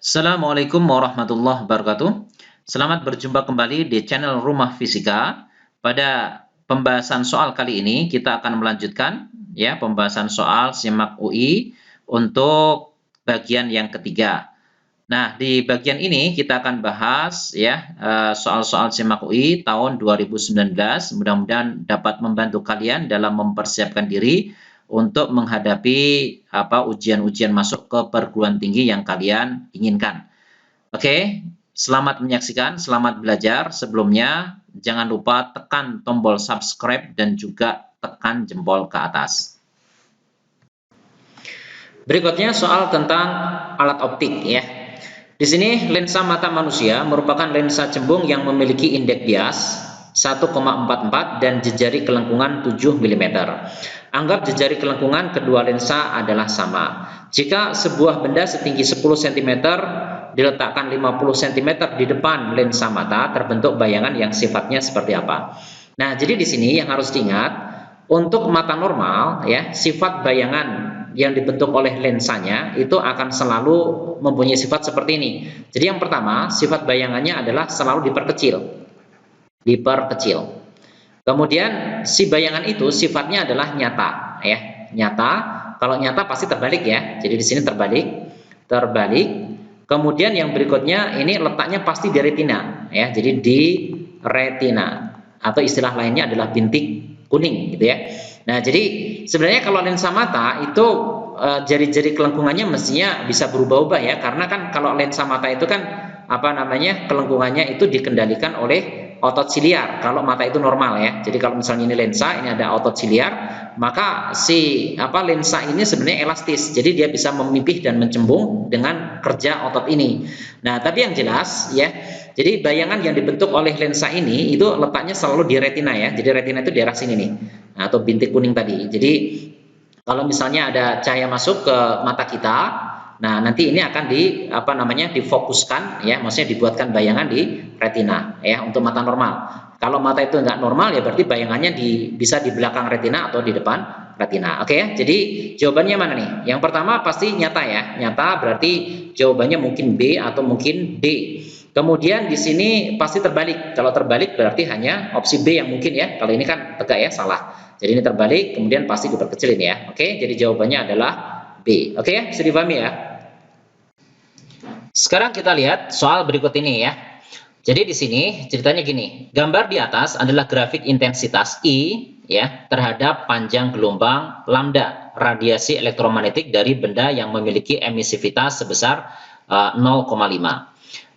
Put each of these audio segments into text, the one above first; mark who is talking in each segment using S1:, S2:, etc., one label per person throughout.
S1: Assalamualaikum warahmatullahi wabarakatuh. Selamat berjumpa kembali di channel Rumah Fisika. Pada pembahasan soal kali ini kita akan melanjutkan ya pembahasan soal SIMAK UI untuk bagian yang ketiga. Nah, di bagian ini kita akan bahas ya soal-soal SIMAK UI tahun 2019. Mudah-mudahan dapat membantu kalian dalam mempersiapkan diri untuk menghadapi ujian-ujian masuk ke perguruan tinggi yang kalian inginkan. Oke, selamat menyaksikan, selamat belajar. Sebelumnya, jangan lupa tekan tombol subscribe dan juga tekan jempol ke atas. Berikutnya soal tentang alat optik ya. Di sini lensa mata manusia merupakan lensa cembung yang memiliki indeks bias 1,44 dan jejari kelengkungan 7 mm. Anggap jejari kelengkungan kedua lensa adalah sama. Jika sebuah benda setinggi 10 cm diletakkan 50 cm di depan lensa mata, terbentuk bayangan yang sifatnya seperti apa? Nah, jadi di sini yang harus diingat, untuk mata normal ya, sifat bayangan yang dibentuk oleh lensanya itu akan selalu mempunyai sifat seperti ini. Jadi yang pertama, sifat bayangannya adalah selalu diperkecil. Kemudian si bayangan itu sifatnya adalah nyata ya, nyata. Kalau nyata pasti terbalik ya. Jadi di sini terbalik. Kemudian yang berikutnya ini letaknya pasti di retina ya. Jadi di retina atau istilah lainnya adalah bintik kuning gitu ya. Nah, jadi sebenarnya kalau lensa mata itu jari-jari kelengkungannya mestinya bisa berubah-ubah ya, karena kan kalau lensa mata itu kan kelengkungannya itu dikendalikan oleh otot siliar kalau mata itu normal ya. Jadi kalau misalnya ini lensa, ini ada otot siliar, maka si lensa ini sebenarnya elastis. Jadi dia bisa memipih dan mencembung dengan kerja otot ini. Nah, tapi yang jelas ya, jadi bayangan yang dibentuk oleh lensa ini itu letaknya selalu di retina ya. Jadi retina itu daerah sini nih, atau bintik kuning tadi. Jadi kalau misalnya ada cahaya masuk ke mata kita, nah nanti ini akan difokuskan ya, maksudnya dibuatkan bayangan di retina ya untuk mata normal. Kalau mata itu nggak normal ya berarti bayangannya bisa di belakang retina atau di depan retina. Oke ya. Jadi jawabannya mana nih? Yang pertama pasti nyata ya. Nyata berarti jawabannya mungkin B atau mungkin D. Kemudian di sini pasti terbalik. Kalau terbalik berarti hanya opsi B yang mungkin ya. Kalau ini kan tegak ya, salah. Jadi ini terbalik, kemudian pasti diperkecilin ya. Oke, jadi jawabannya adalah B. Oke ya, bisa dipahami ya. Sekarang kita lihat soal berikut ini ya. Jadi di sini ceritanya gini. Gambar di atas adalah grafik intensitas I ya terhadap panjang gelombang lambda radiasi elektromagnetik dari benda yang memiliki emisivitas sebesar 0,5.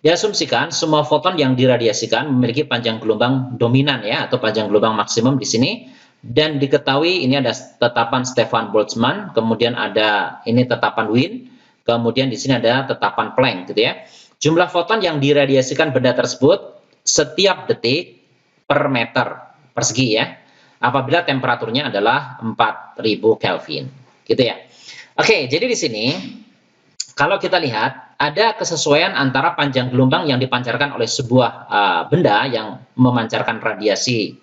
S1: Diasumsikan semua foton yang diradiasikan memiliki panjang gelombang dominan ya atau panjang gelombang maksimum di sini, dan diketahui ini ada tetapan Stefan Boltzmann, kemudian ada ini tetapan Wien, kemudian di sini ada tetapan Planck gitu ya. Jumlah foton yang diradiasikan benda tersebut setiap detik per meter persegi ya, apabila temperaturnya adalah 4000 Kelvin gitu ya. Oke, jadi di sini kalau kita lihat ada kesesuaian antara panjang gelombang yang dipancarkan oleh sebuah benda yang memancarkan radiasi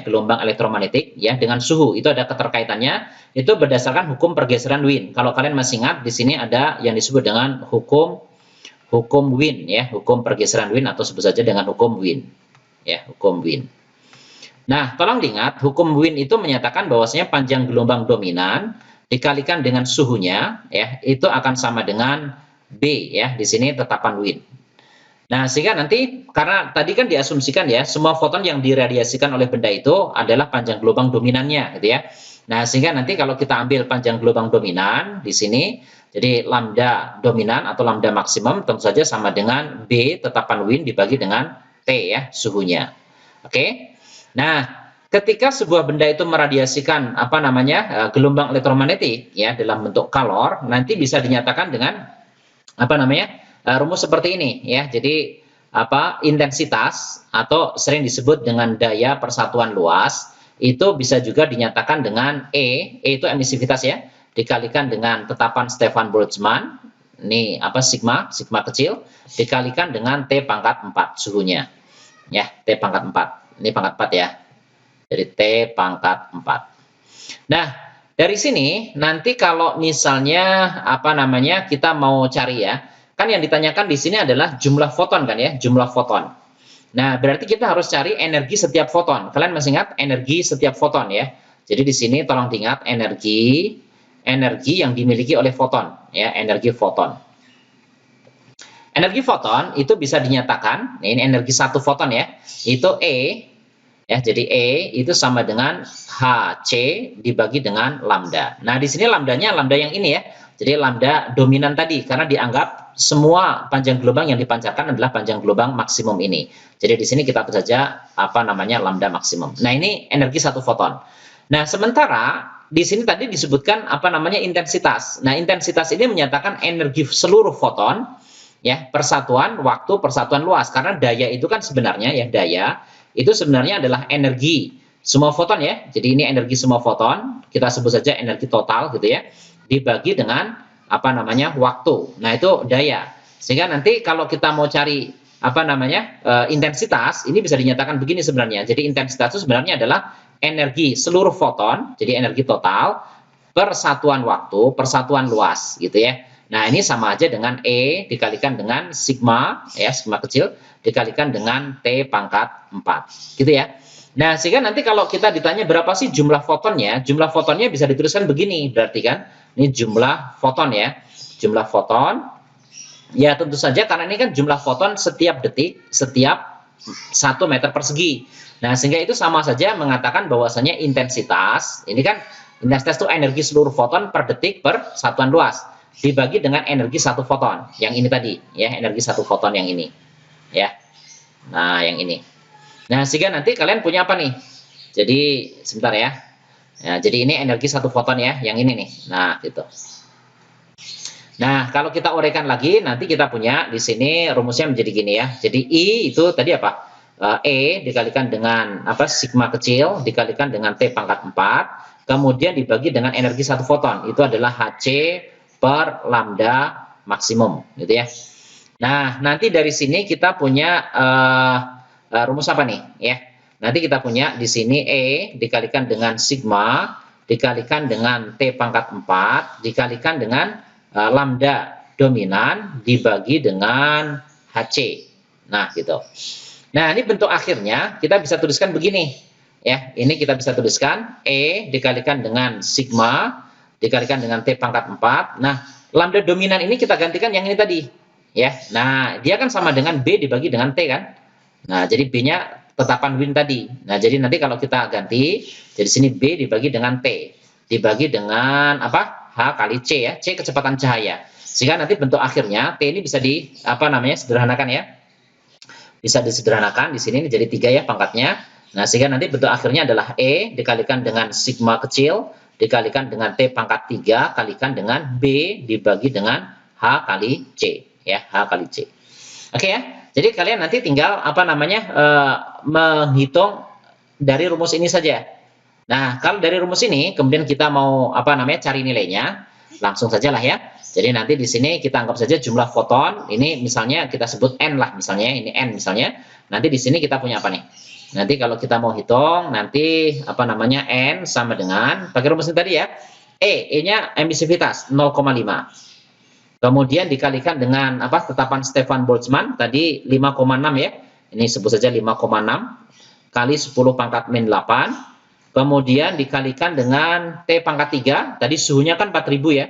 S1: gelombang elektromagnetik ya dengan suhu, itu ada keterkaitannya, itu berdasarkan hukum pergeseran Wien. Kalau kalian masih ingat di sini ada yang disebut dengan hukum Wien ya, hukum pergeseran Wien atau sebut saja dengan hukum Wien ya, hukum Wien. Nah, tolong diingat hukum Wien itu menyatakan bahwasanya panjang gelombang dominan dikalikan dengan suhunya ya itu akan sama dengan B ya, di sini tetapan Wien. Nah, sehingga nanti karena tadi kan diasumsikan ya semua foton yang diradiasikan oleh benda itu adalah panjang gelombang dominannya gitu ya. Nah, sehingga nanti kalau kita ambil panjang gelombang dominan di sini, jadi lambda dominan atau lambda maksimum tentu saja sama dengan B tetapan Wien dibagi dengan T ya suhunya. Oke. Nah, ketika sebuah benda itu meradiasikan gelombang elektromagnetik ya dalam bentuk kalor, nanti bisa dinyatakan dengan rumus seperti ini ya. Jadi intensitas atau sering disebut dengan daya persatuan luas itu bisa juga dinyatakan dengan E itu emisivitas ya, dikalikan dengan tetapan Stefan Boltzmann ini sigma kecil dikalikan dengan T pangkat 4 suhunya ya, T pangkat 4 ini pangkat 4 ya, jadi T pangkat 4. Nah, dari sini nanti kalau misalnya kita mau cari ya kan yang ditanyakan di sini adalah jumlah foton kan ya, jumlah foton. Nah, berarti kita harus cari energi setiap foton. Kalian masih ingat energi setiap foton ya. Jadi di sini tolong diingat energi yang dimiliki oleh foton ya, energi foton. Energi foton itu bisa dinyatakan, ini energi satu foton ya, itu E ya. Jadi E itu sama dengan Hc dibagi dengan lambda. Nah, di sini lambdanya lambda yang ini ya. Jadi lambda dominan tadi karena dianggap semua panjang gelombang yang dipancarkan adalah panjang gelombang maksimum ini. Jadi di sini kita tulis saja apa namanya lambda maksimum. Nah, ini energi satu foton. Nah, sementara di sini tadi disebutkan apa namanya intensitas. Nah, intensitas ini menyatakan energi seluruh foton ya, persatuan waktu, persatuan luas. Karena daya itu kan sebenarnya ya, daya itu sebenarnya adalah energi semua foton ya. Jadi ini energi semua foton, kita sebut saja energi total gitu ya, dibagi dengan apa namanya waktu. Nah, itu daya. Sehingga nanti kalau kita mau cari apa namanya intensitas, ini bisa dinyatakan begini sebenarnya. Jadi intensitas itu sebenarnya adalah energi seluruh foton, jadi energi total per satuan waktu, per satuan luas gitu ya. Nah, ini sama aja dengan E dikalikan dengan sigma ya, sigma kecil dikalikan dengan T pangkat 4 gitu ya. Nah, sehingga nanti kalau kita ditanya berapa sih jumlah fotonnya bisa dituliskan begini berarti kan. Ini jumlah foton ya. Jumlah foton ya tentu saja karena ini kan jumlah foton setiap detik, setiap 1 meter persegi. Nah, sehingga itu sama saja mengatakan bahwasanya intensitas, ini kan intensitas itu energi seluruh foton per detik per satuan luas dibagi dengan energi satu foton yang ini tadi ya, energi satu foton yang ini ya. Nah, yang ini. Nah, sehingga nanti kalian punya apa nih? Jadi sebentar ya. Ya, jadi ini energi satu foton ya, yang ini nih. Nah, gitu. Nah, kalau kita uraikan lagi, nanti kita punya di sini rumusnya menjadi gini ya. Jadi I itu tadi apa? E dikalikan dengan apa? Sigma kecil dikalikan dengan T pangkat 4, kemudian dibagi dengan energi satu foton. Itu adalah Hc per lambda maksimum, gitu ya. Nah, nanti dari sini kita punya rumus apa nih? Ya, nanti kita punya di sini E dikalikan dengan sigma dikalikan dengan T pangkat 4 dikalikan dengan lambda dominan dibagi dengan Hc. Nah, gitu. Nah, ini bentuk akhirnya kita bisa tuliskan begini. Ya, ini kita bisa tuliskan E dikalikan dengan sigma dikalikan dengan T pangkat 4. Nah, lambda dominan ini kita gantikan yang ini tadi. Ya, nah dia kan sama dengan B dibagi dengan T kan. Nah, jadi B-nya tetapan Wien tadi. Nah, jadi nanti kalau kita ganti, jadi sini B dibagi dengan T. Dibagi dengan apa? H kali C ya. C kecepatan cahaya. Sehingga nanti bentuk akhirnya T ini bisa di apa namanya? Sederhanakan ya. Bisa disederhanakan di sini ini jadi 3 ya pangkatnya. Nah, sehingga nanti bentuk akhirnya adalah E dikalikan dengan sigma kecil dikalikan dengan T pangkat 3 kalikan dengan B dibagi dengan H kali C ya, H kali C. Oke ya. Jadi kalian nanti tinggal apa namanya menghitung dari rumus ini saja. Nah, kalau dari rumus ini kemudian kita mau apa namanya cari nilainya, langsung saja lah ya. Jadi nanti di sini kita anggap saja jumlah foton, ini misalnya kita sebut N lah misalnya, ini N misalnya. Nanti di sini kita punya apa nih? Nanti kalau kita mau hitung, nanti apa namanya N sama dengan, pakai rumus ini tadi ya, E-nya emisivitas 0,5. Kemudian dikalikan dengan apa tetapan Stefan Boltzmann tadi 5,6 ya. Ini sebut saja 5,6 kali 10 pangkat min 8. Kemudian dikalikan dengan T pangkat 3, tadi suhunya kan 4000 ya.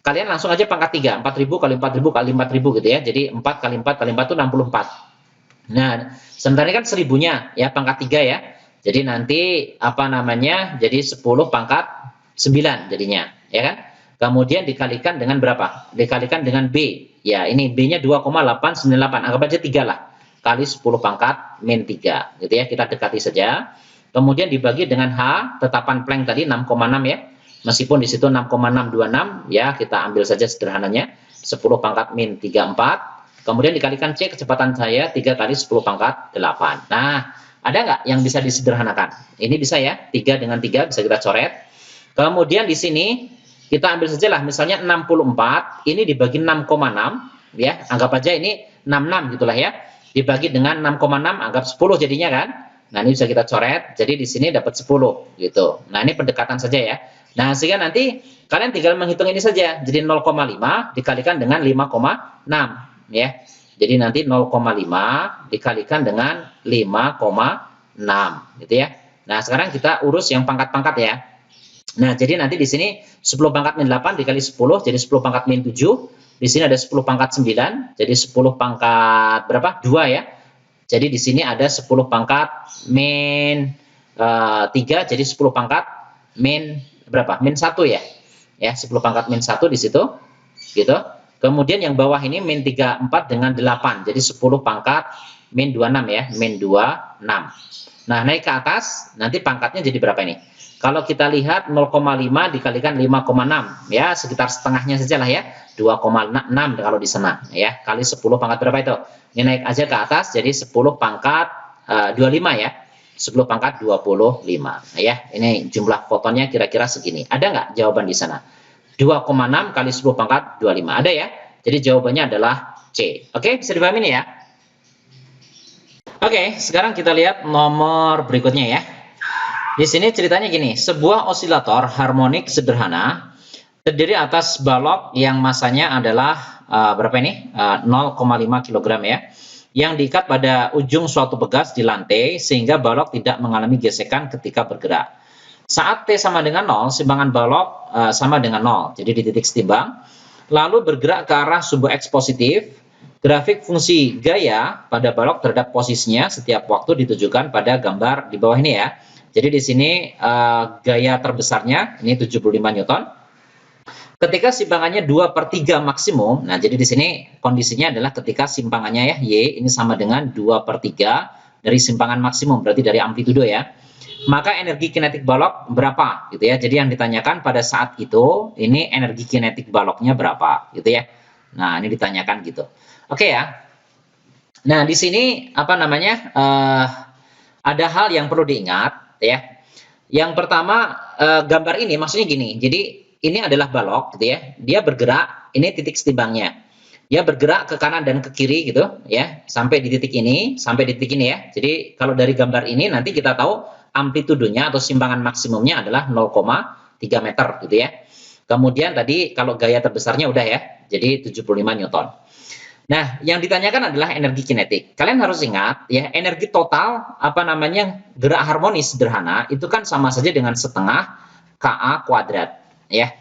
S1: Kalian langsung aja pangkat 3, 4000 kali 4000 kali 4000 gitu ya. Jadi 4 kali 4 kali 4 itu 64. Nah, sebenarnya kan 1000-nya ya pangkat 3 ya. Jadi nanti apa namanya? Jadi 10 pangkat 9 jadinya, ya kan? Kemudian dikalikan dengan berapa? Dikalikan dengan B. Ya, ini B-nya 2,898. Anggap aja 3 lah. Kali 10 pangkat min 3. Gitu ya, kita dekati saja. Kemudian dibagi dengan H, tetapan Planck tadi 6,6 ya. Meskipun di situ 6,626 ya, kita ambil saja sederhananya. 10 pangkat min 34. Kemudian dikalikan C kecepatan cahaya 3 kali 10 pangkat 8. Nah, ada nggak yang bisa disederhanakan? Ini bisa ya, 3 dengan 3 bisa kita coret. Kemudian di sini kita ambil saja lah, misalnya 64, ini dibagi 6,6, ya, anggap aja ini 66 gitulah ya. Dibagi dengan 6,6, anggap 10 jadinya kan. Nah, ini bisa kita coret, jadi di sini dapat 10 gitu. Nah, ini pendekatan saja ya. Nah, sehingga nanti kalian tinggal menghitung ini saja. Jadi 0,5 dikalikan dengan 5,6. ya. Jadi nanti 0,5 dikalikan dengan 5,6 gitu ya. Nah, sekarang kita urus yang pangkat-pangkat ya. Nah, jadi nanti di sini 10 pangkat min 8 dikali 10 jadi 10 pangkat min 7. Di sini ada 10 pangkat 9 jadi 10 pangkat berapa? 2 ya. Jadi di sini ada 10 pangkat min 3 jadi 10 pangkat min berapa? Min 1 ya. Ya, 10 pangkat min 1 di situ. Gitu. Kemudian yang bawah ini min 34 dengan 8. Jadi 10 pangkat min 26 ya. Min 26. Nah, naik ke atas nanti pangkatnya jadi berapa ini? Kalau kita lihat 0,5 dikalikan 5,6 ya, sekitar setengahnya saja lah ya. 2,6 kalau di sana ya. Kali 10 pangkat berapa itu? Ini naik aja ke atas jadi 10 pangkat 25 ya. 10 pangkat 25 ya. Ini jumlah fotonnya kira-kira segini. Ada nggak jawaban di sana? 2,6 kali 10 pangkat 25. Ada ya? Jadi jawabannya adalah C. Oke, bisa dipahami nih ya? Oke, sekarang kita lihat nomor berikutnya ya. Di sini ceritanya gini, sebuah osilator harmonik sederhana terdiri atas balok yang masanya adalah berapa ini? 0,5 kg ya. Yang diikat pada ujung suatu pegas di lantai sehingga balok tidak mengalami gesekan ketika bergerak. Saat T sama dengan 0, simpangan balok sama dengan 0. Jadi di titik setimbang. Lalu bergerak ke arah sumbu X positif. Grafik fungsi gaya pada balok terhadap posisinya setiap waktu ditujukan pada gambar di bawah ini ya. Jadi di sini gaya terbesarnya ini 75 Newton. Ketika simpangannya 2/3 maksimum. Nah, jadi di sini kondisinya adalah ketika simpangannya ya Y ini sama dengan 2/3 dari simpangan maksimum, berarti dari amplitudo ya. Maka energi kinetik balok berapa gitu ya. Jadi yang ditanyakan pada saat itu ini energi kinetik baloknya berapa gitu ya. Nah, ini ditanyakan gitu. Oke ya. Nah, di sini apa namanya? Ada hal yang perlu diingat ya. Yang pertama gambar ini maksudnya gini. Jadi ini adalah balok gitu ya. Dia bergerak, ini titik setimbangnya. Dia bergerak ke kanan dan ke kiri gitu ya, sampai di titik ini, ya. Jadi kalau dari gambar ini nanti kita tahu amplitudonya atau simpangan maksimumnya adalah 0,3 meter gitu ya. Kemudian tadi kalau gaya terbesarnya udah ya. Jadi 75 Newton. Nah, yang ditanyakan adalah energi kinetik. Kalian harus ingat ya, energi total apa namanya gerak harmonis sederhana itu kan sama saja dengan setengah Ka kuadrat ya.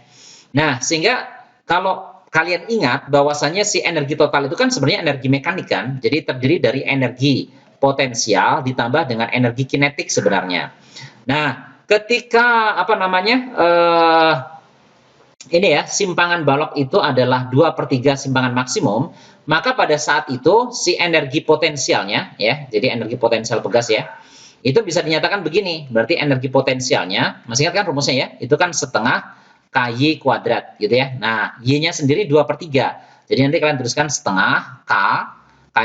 S1: Nah, sehingga kalau kalian ingat bahwasannya si energi total itu kan sebenarnya energi mekanik kan. Jadi terdiri dari energi potensial ditambah dengan energi kinetik sebenarnya. Nah, ketika apa namanya ini ya simpangan balok itu adalah 2/3 simpangan maksimum, maka pada saat itu si energi potensialnya ya, jadi energi potensial pegas ya, itu bisa dinyatakan begini. Berarti energi potensialnya, masih ingat kan rumusnya ya, itu kan setengah KY kuadrat gitu ya. Nah, Y-nya sendiri 2/3. Jadi nanti kalian tuliskan setengah K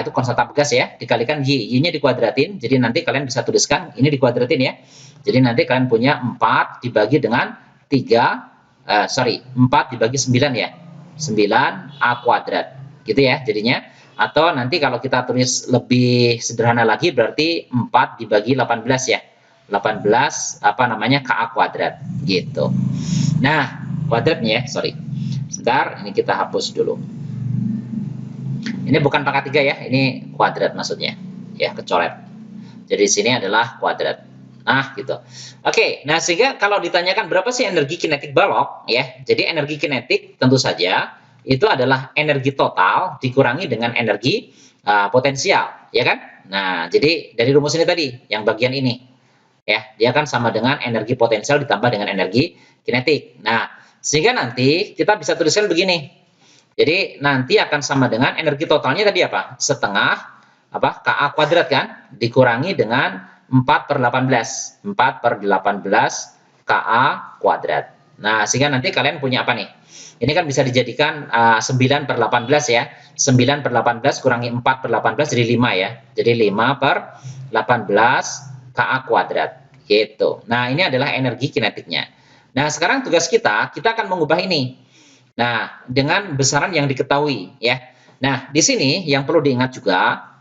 S1: itu konstanta pegas ya, dikalikan Y. Y-nya dikuadratin, jadi nanti kalian bisa tuliskan ini dikuadratin ya. Jadi nanti kalian punya 4 dibagi dengan 4 dibagi 9 ya. 9 A kuadrat. Gitu ya jadinya. Atau nanti kalau kita tulis lebih sederhana lagi berarti 4 dibagi 18 ya. 18 apa namanya Ka kuadrat gitu. Nah, kuadratnya ya, Sebentar, ini kita hapus dulu. Ini bukan pangkat 3 ya, ini kuadrat maksudnya. Ya, kecoret. Jadi sini adalah kuadrat. Nah, gitu. Oke, nah sehingga kalau ditanyakan berapa sih energi kinetik balok ya. Jadi energi kinetik tentu saja itu adalah energi total dikurangi dengan energi potensial, ya kan? Nah, jadi dari rumus ini tadi yang bagian ini ya, dia kan sama dengan energi potensial ditambah dengan energi kinetik. Nah, sehingga nanti kita bisa tuliskan begini. Jadi nanti akan sama dengan energi totalnya tadi apa? Setengah apa? Ka kuadrat kan? Dikurangi dengan 4/18. 4/18 Ka kuadrat. Nah, sehingga nanti kalian punya apa nih? Ini kan bisa dijadikan 9/18 ya. 9/18 kurangi 4/18 jadi 5 ya. Jadi 5/18 Ka kuadrat. Gitu. Nah, ini adalah energi kinetiknya. Nah, sekarang tugas kita akan mengubah ini. Nah, dengan besaran yang diketahui ya. Nah, di sini yang perlu diingat juga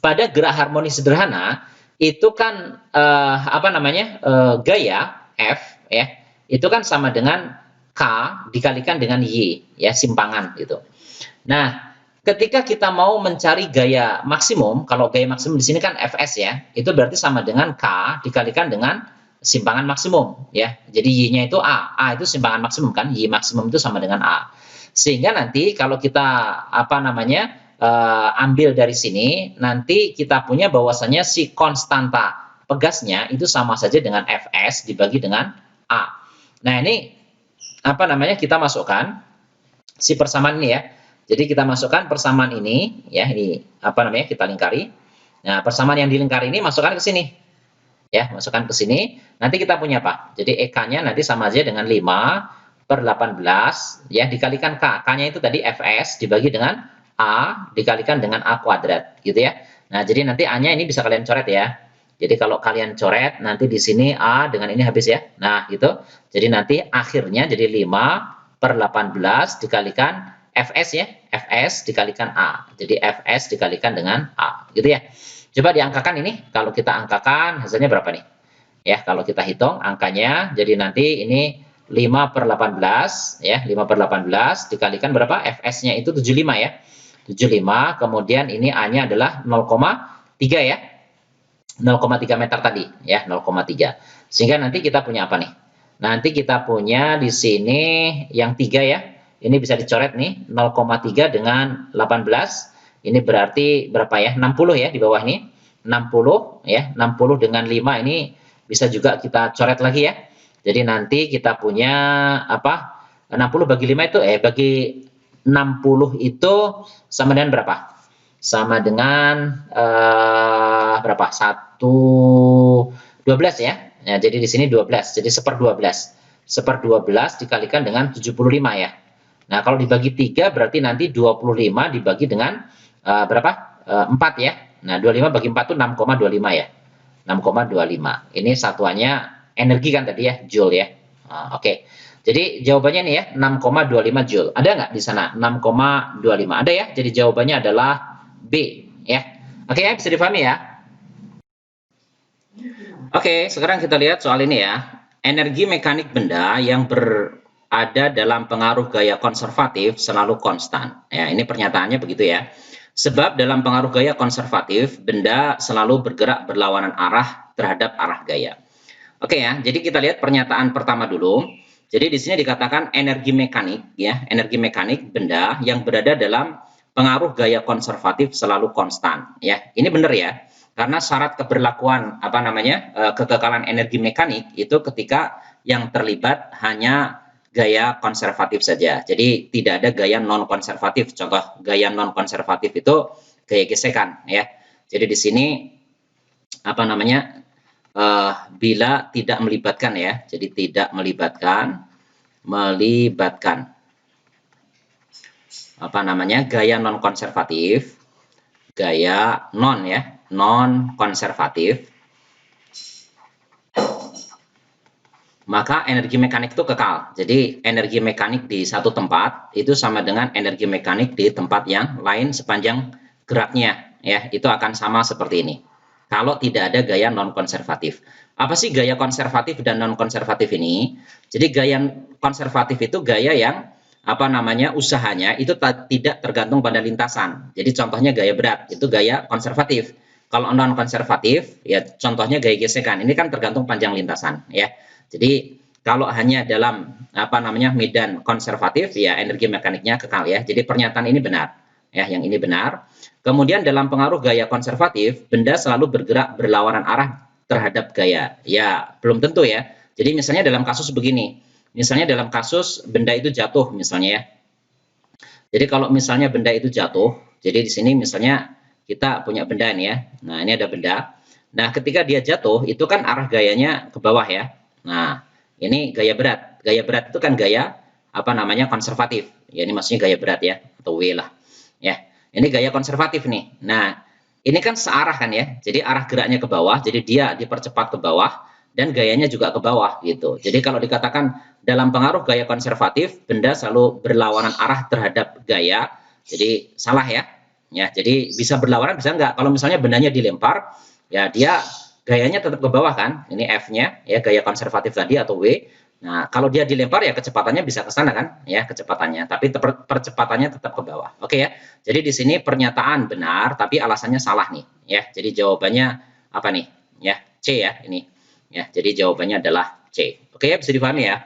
S1: pada gerak harmonis sederhana itu kan apa namanya gaya F ya itu kan sama dengan K dikalikan dengan Y ya simpangan gitu. Nah, ketika kita mau mencari gaya maksimum, kalau gaya maksimum di sini kan Fs ya, itu berarti sama dengan K dikalikan dengan simpangan maksimum ya. Jadi Y-nya itu A. A itu simpangan maksimum kan, Y maksimum itu sama dengan A. Sehingga nanti kalau kita ambil dari sini, nanti kita punya bahwasanya si konstanta pegasnya itu sama saja dengan Fs dibagi dengan A. Nah, ini kita masukkan si persamaan ini ya. Jadi kita masukkan persamaan ini ya, ini kita lingkari. Nah, persamaan yang dilingkari ini masukkan ke sini. Ya, masukkan ke sini. Nanti kita punya apa? Jadi EK-nya nanti sama aja dengan 5/18 ya, dikalikan K. K-nya itu tadi Fs dibagi dengan A dikalikan dengan A kuadrat gitu ya. Nah, jadi nanti A-nya ini bisa kalian coret ya. Jadi kalau kalian coret nanti di sini A dengan ini habis ya. Nah, gitu. Jadi nanti akhirnya jadi 5/18 dikalikan Fs ya. Fs dikalikan A. Jadi Fs dikalikan dengan A gitu ya. Coba diangkakan ini. Kalau kita angkakan hasilnya berapa nih? Ya, kalau kita hitung angkanya jadi nanti ini 5/18 ya. 5/18 dikalikan berapa? Fs-nya itu 75 ya. 75, kemudian ini A-nya adalah 0,3 ya. 0,3 meter tadi ya, 0,3. Sehingga nanti kita punya apa nih? Nanti kita punya di sini yang 3 ya. Ini bisa dicoret nih, 0,3 dengan 18. Ini berarti berapa ya? 60 ya di bawah ini. 60 ya, 60 dengan 5 ini bisa juga kita coret lagi ya. Jadi nanti kita punya 60 bagi 5 itu bagi 60 itu sama dengan berapa? Sama dengan berapa? 12 ya. Nah, jadi di sini 12. Jadi 1/12. 1/12 dikalikan dengan 75 ya. Nah, kalau dibagi 3 berarti nanti 25 dibagi dengan berapa? 4 ya. Nah, 25 bagi 4 itu 6,25 ya. 6,25. Ini satuannya energi kan tadi ya, joule ya. Oke. Jadi jawabannya nih ya, 6,25 joule. Ada nggak di sana? 6,25. Ada ya? Jadi jawabannya adalah B ya. Oke ya, bisa difahami ya? Oke, sekarang kita lihat soal ini ya. Energi mekanik benda yang berada dalam pengaruh gaya konservatif selalu konstan. Ya, ini pernyataannya begitu ya. Sebab dalam pengaruh gaya konservatif, benda selalu bergerak berlawanan arah terhadap arah gaya. Oke ya, jadi kita lihat pernyataan pertama dulu. Jadi di sini dikatakan energi mekanik ya, energi mekanik benda yang berada dalam pengaruh gaya konservatif selalu konstan ya. Ini benar ya. Karena syarat keberlakuan kekekalan energi mekanik itu ketika yang terlibat hanya gaya konservatif saja. Jadi tidak ada gaya non konservatif. Contoh gaya non konservatif itu gaya gesekan ya. Jadi di sini bila tidak melibatkan ya. Jadi tidak melibatkan gaya non konservatif, gaya non konservatif, maka energi mekanik itu kekal. Jadi energi mekanik di satu tempat itu sama dengan energi mekanik di tempat yang lain sepanjang geraknya ya, itu akan sama seperti ini. Kalau tidak ada gaya non konservatif. Apa sih gaya konservatif dan non konservatif ini? Jadi gaya konservatif itu gaya yang usahanya itu tidak tergantung pada lintasan. Jadi contohnya gaya berat, itu gaya konservatif. Kalau non konservatif ya contohnya gaya gesekan. Ini kan tergantung panjang lintasan ya. Jadi kalau hanya dalam medan konservatif ya energi mekaniknya kekal ya. Jadi pernyataan ini benar ya, yang ini benar. Kemudian dalam pengaruh gaya konservatif, benda selalu bergerak berlawanan arah terhadap gaya. Ya, belum tentu ya. Jadi misalnya dalam kasus begini. Misalnya dalam kasus benda itu jatuh misalnya ya. Jadi kalau misalnya benda itu jatuh, jadi di sini misalnya kita punya benda nih ya. Nah, ini ada benda. Nah, ketika dia jatuh itu kan arah gayanya ke bawah ya. Nah, ini gaya berat. Gaya berat itu kan gaya konservatif. Ya, ini maksudnya gaya berat ya, atau W lah. Ya, ini gaya konservatif nih. Nah, ini kan searah kan ya. Jadi arah geraknya ke bawah, jadi dia dipercepat ke bawah dan gayanya juga ke bawah gitu. Jadi kalau dikatakan dalam pengaruh gaya konservatif, benda selalu berlawanan arah terhadap gaya. Jadi salah ya. Ya, jadi bisa berlawanan bisa enggak. Kalau misalnya bendanya dilempar, ya dia gayanya tetap ke bawah kan, ini F-nya ya, gaya konservatif tadi atau W. Nah, kalau dia dilempar ya kecepatannya bisa ke sana kan, ya kecepatannya, tapi percepatannya tetap ke bawah. Oke ya. Jadi di sini pernyataan benar, tapi alasannya salah nih, ya. Jadi jawabannya apa nih? Ya, C ya ini. Ya, jadi jawabannya adalah C. Oke ya, bisa dipahami ya.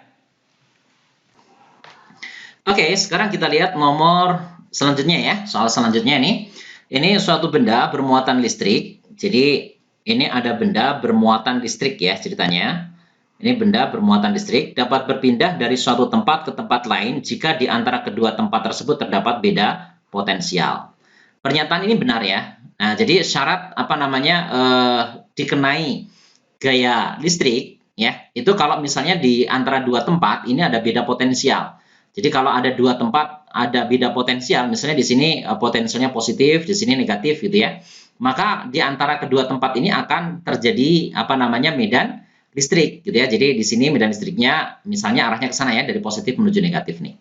S1: Oke, sekarang kita lihat nomor selanjutnya ya. Soal selanjutnya nih. Ini suatu benda bermuatan listrik. Jadi ini ada benda bermuatan listrik ya ceritanya. Ini benda bermuatan listrik dapat berpindah dari suatu tempat ke tempat lain jika di antara kedua tempat tersebut terdapat beda potensial. Pernyataan ini benar ya. Nah, jadi syarat apa namanya dikenai gaya listrik ya, itu kalau misalnya di antara dua tempat ini ada beda potensial. Jadi kalau ada dua tempat ada beda potensial, misalnya di sini potensialnya positif, di sini negatif gitu ya. Maka di antara kedua tempat ini akan terjadi apa namanya medan listrik gitu ya. Jadi di sini medan listriknya misalnya arahnya ke sana ya, dari positif menuju negatif nih.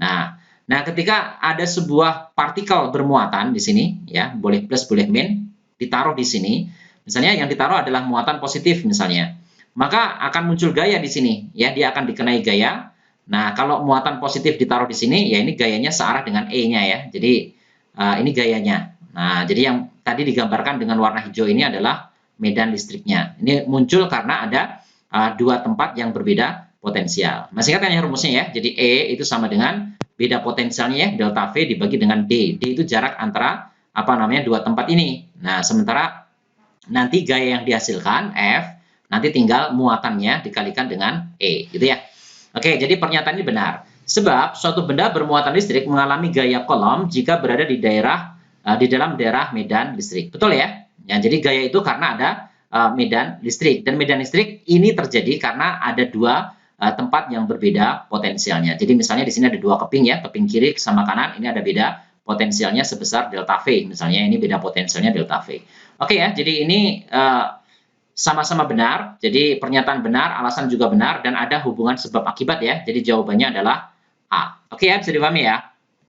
S1: Nah, ketika ada sebuah partikel bermuatan di sini ya, boleh plus boleh min, ditaruh di sini. Misalnya yang ditaruh adalah muatan positif misalnya. Maka akan muncul gaya di sini ya, dia akan dikenai gaya. Nah, kalau muatan positif ditaruh di sini ya ini gayanya searah dengan E-nya ya. Jadi ini gayanya. Nah, jadi yang tadi digambarkan dengan warna hijau ini adalah medan listriknya. Ini muncul karena ada dua tempat yang berbeda potensial. Masih ingat kan ya rumusnya ya? Jadi E itu sama dengan beda potensialnya ya, delta V dibagi dengan D. D itu jarak antara apa namanya dua tempat ini. Nah, sementara nanti gaya yang dihasilkan F, nanti tinggal muatannya dikalikan dengan E, gitu ya. Oke, jadi pernyataan ini benar. Sebab suatu benda bermuatan listrik mengalami gaya kolom jika berada di dalam daerah medan listrik. Betul ya? Ya, jadi gaya itu karena ada medan listrik, dan medan listrik ini terjadi karena ada dua tempat yang berbeda potensialnya. Jadi misalnya di sini ada dua keping ya, keping kiri sama kanan, ini ada beda potensialnya sebesar delta V. Misalnya ini beda potensialnya delta V. Oke ya, jadi ini sama-sama benar. Jadi pernyataan benar, alasan juga benar, dan ada hubungan sebab akibat ya. Jadi jawabannya adalah A. Oke ya, bisa dipahami ya.